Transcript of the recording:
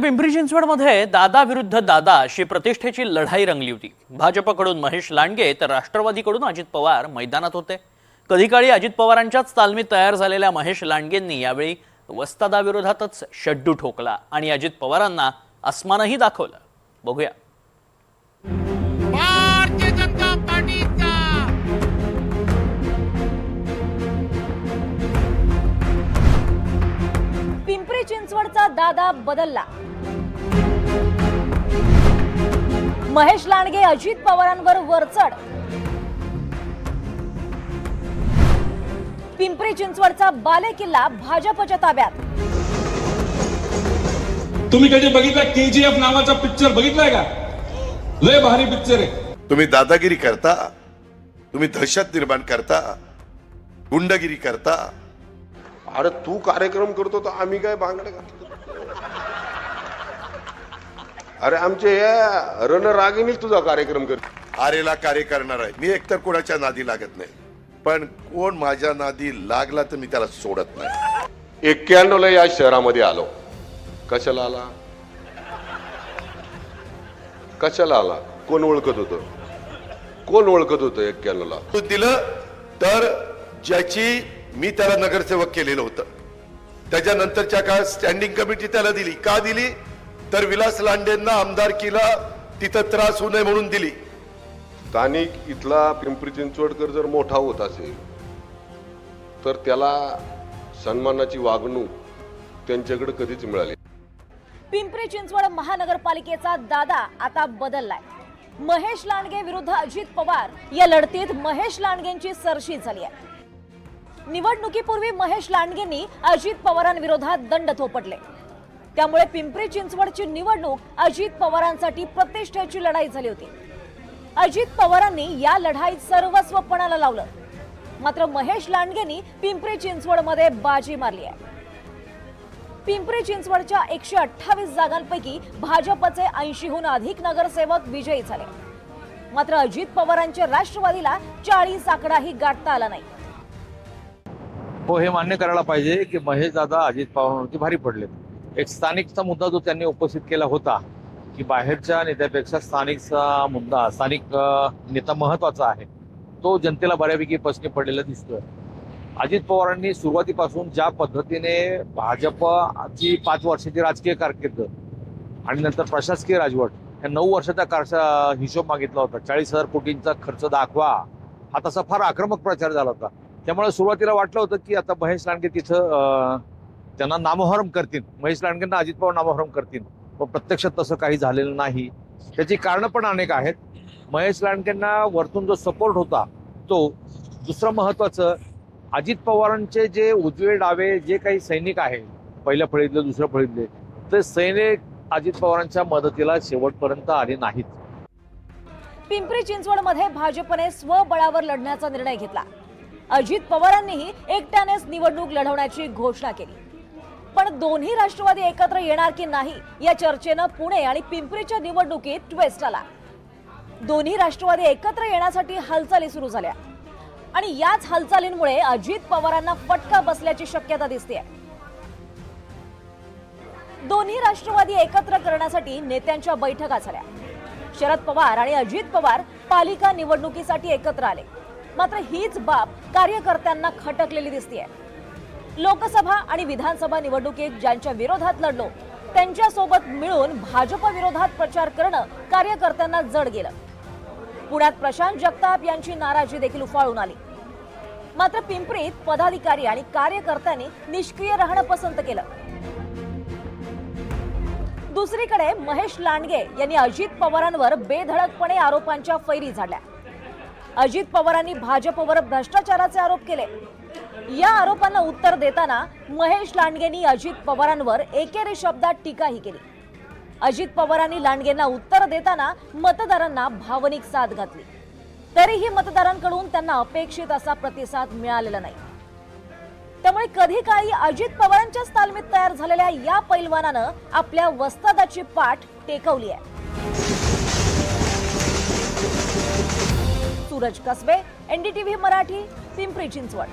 पिंपरी चिंचवडमध्ये दादा विरुद्ध दादा अशी प्रतिष्ठेची लढाई रंगली होती। भाजपकडून महेश लांडगे तर राष्ट्रवादीकडून अजित पवार मैदानात होते। कधी काळी अजित पवारांच्याच तालमीत तयार झालेल्या महेश लांडगेंनी यावेळी वस्तादा विरोधातच शड्डू ठोकला आणि अजित पवारांना अस्मानही दाखवलं। बघूया। भारतीय जनता पार्टीचा पिंपरी चिंचवडचा दादा बदलला। महेश लांडगे अजित पवारांवर वरचढ। पिंपरी चिंचवडचा बालेकिल्ला भाजपच्या ताब्यात। तुम्ही कधी बघितला KGF नावाचा पिक्चर बघितलाय का? लय भारी पिक्चर आहे। तुम्ही दादागिरी करता, तुम्ही दहशत निर्माण करता, गुंडगिरी करता। अरे तू कार्यक्रम करतो तर आम्ही काय बांगडे घातलं? अरे आमचे या रणरागिनी तुझा कार्यक्रम कर। आरेला कार्य करणार आहे मी। एकतर कोणाच्या नादी लागत नाही, पण कोण माझ्या नादी लागला तर मी त्याला सोडत नाही। 91 ला या शहरामध्ये आलो। कशाला आला? कशाला आला? कोण ओळखत होतं? कोण ओळखत होतं 91 ला? तू दिलं तर ज्याची मी त्याला नगरसेवक केलेलं होतं, त्याच्यानंतरच्या काळात स्टँडिंग कमिटी त्याला दिली। का दिली? तर विलास लांडेंना आमदारकीला तिथं त्रास होऊ नये म्हणून दिली। स्थानिक इथला पिंपरी चिंचवडकर जर मोठा होत असेल तर त्याला सन्मानाची वागणूक त्यांच्याकडे कधीच मिळाली। पिंपरी चिंचवड महानगरपालिकेचा दादा आता बदललाय। महेश लांडगे विरुद्ध अजित पवार या लढतीत महेश लांडगेंची सरशी झाली आहे। निवडणुकीपूर्वी महेश लांडगेंनी अजित पवारांविरोधात दंड थोपटले, त्यामुळे पिंपरी चिंचवडची निवडणूक अजित पवारांसाठी प्रतिष्ठेची लढाई झाली होती। अजित पवारांनी या लढाईत सर्वस्व पणाला लावलं, मात्र महेश लांडगेंनी पिंपरी चिंचवडमध्ये बाजी मारली आहे। पिंपरी चिंचवडच्या 128 जागांपैकी भाजपचे 80हून अधिक नगरसेवक विजयी झाले, मात्र अजित पवारांच्या राष्ट्रवादीला 40 आकडाही गाठता आला नाही। हो, हे मान्य करायला पाहिजे की महेश दादा अजित पवारांवरती भारी पडले। एक स्थानिकचा मुद्दा जो त्यांनी उपस्थित केला होता की बाहेरच्या नेत्यापेक्षा स्थानिकचा मुद्दा, स्थानिक नेता महत्वाचा आहे, तो जनतेला बऱ्यापैकी प्रश्न पडलेला दिसतोय। अजित पवारांनी सुरुवातीपासून ज्या पद्धतीने भाजपची 5 वर्षाची राजकीय कारकीर्द आणि नंतर प्रशासकीय राजवट या 9 वर्षाचा हिशोब मागितला होता। 40,000 कोटींचा खर्च दाखवा, हा तसा फार आक्रमक प्रचार झाला होता। त्यामुळे सुरुवातीला वाटलं होतं की आता महेश लांडगे तिथं त्यांना नामोहरम करतील, महेश लांडगेंना अजित पवार नामोहरम करतील, पण प्रत्यक्षात तसं काही झालेलं नाही। त्याची कारणं पण अनेक आहेत। महेश लांडगेंना वरतून जो सपोर्ट होता तो, दुसरं महत्वाचं, अजित पवारांचे जे उजवे डावे जे काही सैनिक आहेत, पहिल्या फळीतले दुसऱ्या फळीतले, ते सैनिक अजित पवारांच्या मदतीला शेवटपर्यंत आले नाहीत। पिंपरी चिंचवडमध्ये भाजपने स्वबळावर लढण्याचा निर्णय घेतला। अजित पवारांनीही एकट्यानेच निवडणूक लढवण्याची घोषणा केली, पण दोन्ही राष्ट्रवादी एकत्र येणार की नाही या चर्चेनं पुणे आणि पिंपरीच्या निवडणुकीत ट्विस्ट आला। दोन्ही राष्ट्रवादी एकत्र येण्यासाठी हालचाली सुरू झाल्या आणि याच हालचालींमुळे अजित पवारांना फटका बसल्याची शक्यता दिसते। दोन्ही राष्ट्रवादी एकत्र करण्यासाठी नेत्यांच्या बैठका झाल्या। शरद पवार आणि अजित पवार पालिका निवडणुकीसाठी एकत्र आले, मात्र हीच बाब कार्यकर्त्यांना खटकलेली दिसतेय। लोकसभा आणि विधानसभा निवडणुकीत ज्यांच्या विरोधात लढलो त्यांच्यासोबत मिळून भाजप विरोधात प्रचार करणं कार्यकर्त्यांना जड गेलं। पुण्यात प्रशांत जगताप यांची नाराजी देखील उफाळून आली, मात्र पिंपरीत पदाधिकारी आणि कार्यकर्त्यांनी निष्क्रिय राहणं पसंत केलं। दुसरीकडे महेश लांडगे यांनी अजित पवारांवर बेधडकपणे आरोपांच्या फैरी झाडल्या। अजित पवारांनी भाजपवर भ्रष्टाचाराचे आरोप केले। या आरोपांना उत्तर देताना महेश लांडगेंनी अजित पवारांवर एकेरी शब्दात टीकाही केली। अजित पवारांनी लांडगेंना उत्तर देताना मतदारांना भावनिक साथ घातली, तरीही मतदारांकडून त्यांना अपेक्षित असा प्रतिसाद मिळालेला नाही। त्यामुळे कधी काळी अजित पवारांच्याच तालमीत तयार झालेल्या या पैलवानानं आपल्या वस्तादाची पाठ टेकवली आहे। सूरज कसबे, NDTV मराठी, पिंपरी चिंचवड।